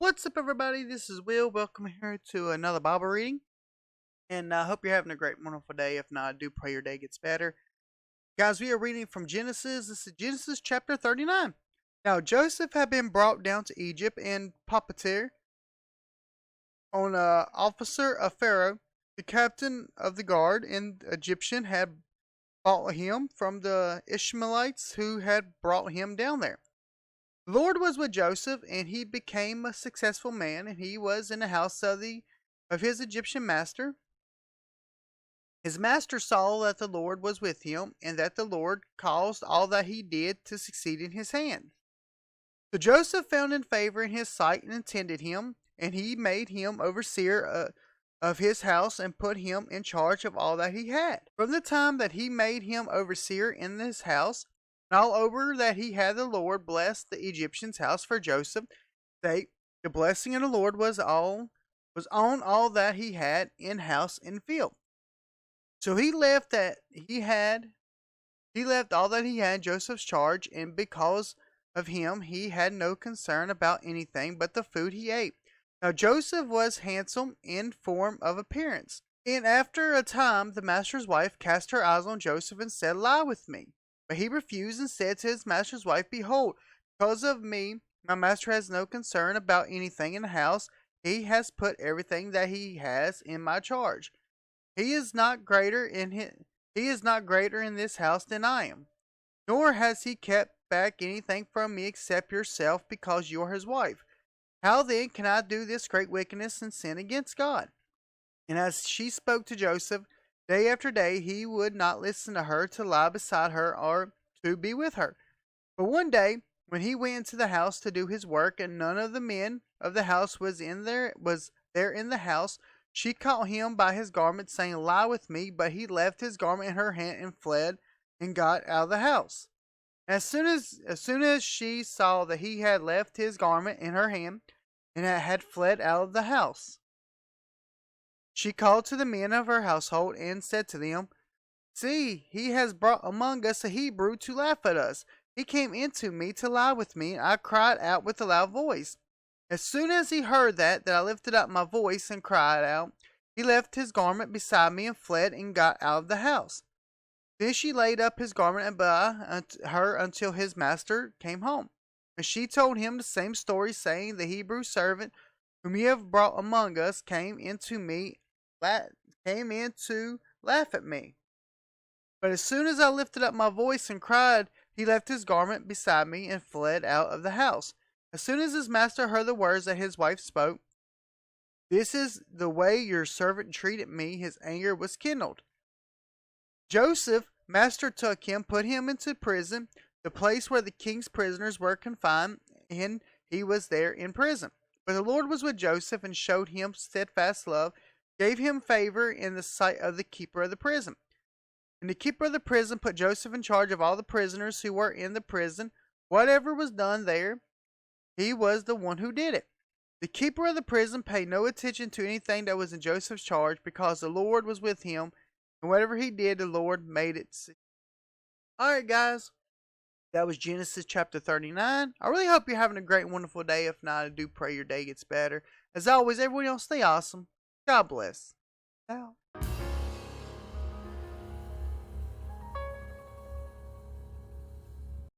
What's up, everybody? This is Will. Welcome here to another Bible reading. And I hope you're having a great, wonderful day. If not, I do pray your day gets better. Guys, we are reading from Genesis. This is Genesis chapter 39. Now, Joseph had been brought down to Egypt, and Potiphar, an officer of Pharaoh, the captain of the guard, and Egyptian, had bought him from the Ishmaelites who had brought him down there. The Lord was with Joseph, and he became a successful man, and he was in the house of his Egyptian master. His master saw that the Lord was with him, and that the Lord caused all that he did to succeed in his hand. So Joseph found in favor in his sight and attended him, and he made him overseer of his house and put him in charge of all that he had. From the time that he made him overseer in his house, and all over that he had, the Lord blessed the Egyptian's house for Joseph. The blessing of the Lord was on all that he had in house and field. So he left all that he had in Joseph's charge, and because of him he had no concern about anything but the food he ate. Now Joseph was handsome in form of appearance. And after a time the master's wife cast her eyes on Joseph and said, "Lie with me." But he refused and said to his master's wife, "Behold, because of me, my master has no concern about anything in the house. He has put everything that he has in my charge. He is not greater in this house than I am. Nor has he kept back anything from me except yourself, because you are his wife. How then can I do this great wickedness and sin against God?" And as she spoke to Joseph, day after day, he would not listen to her to lie beside her or to be with her. But one day, when he went into the house to do his work, and none of the men of the house was there in the house, she caught him by his garment, saying, "Lie with me." But he left his garment in her hand and fled and got out of the house. As soon as she saw that he had left his garment in her hand and had fled out of the house, she called to the men of her household and said to them, "See, he has brought among us a Hebrew to laugh at us. He came into me to lie with me, and I cried out with a loud voice. As soon as he heard that I lifted up my voice and cried out, he left his garment beside me and fled and got out of the house." Then she laid up his garment by her until his master came home. And she told him the same story, saying, "The Hebrew servant whom you have brought among us came in to laugh at me. But as soon as I lifted up my voice and cried, he left his garment beside me and fled out of the house." As soon as his master heard the words that his wife spoke, "This is the way your servant treated me," his anger was kindled. Joseph, master took him, put him into prison, the place where the king's prisoners were confined, and he was there in prison. But the Lord was with Joseph and showed him steadfast love, gave him favor in the sight of the keeper of the prison. And the keeper of the prison put Joseph in charge of all the prisoners who were in the prison. Whatever was done there, he was the one who did it. The keeper of the prison paid no attention to anything that was in Joseph's charge, because the Lord was with him, and whatever he did, the Lord made it succeed. Alright, guys. That was Genesis chapter 39. I really hope you're having a great, wonderful day. If not, I do pray your day gets better. As always, everyone else, stay awesome. God bless. Ciao.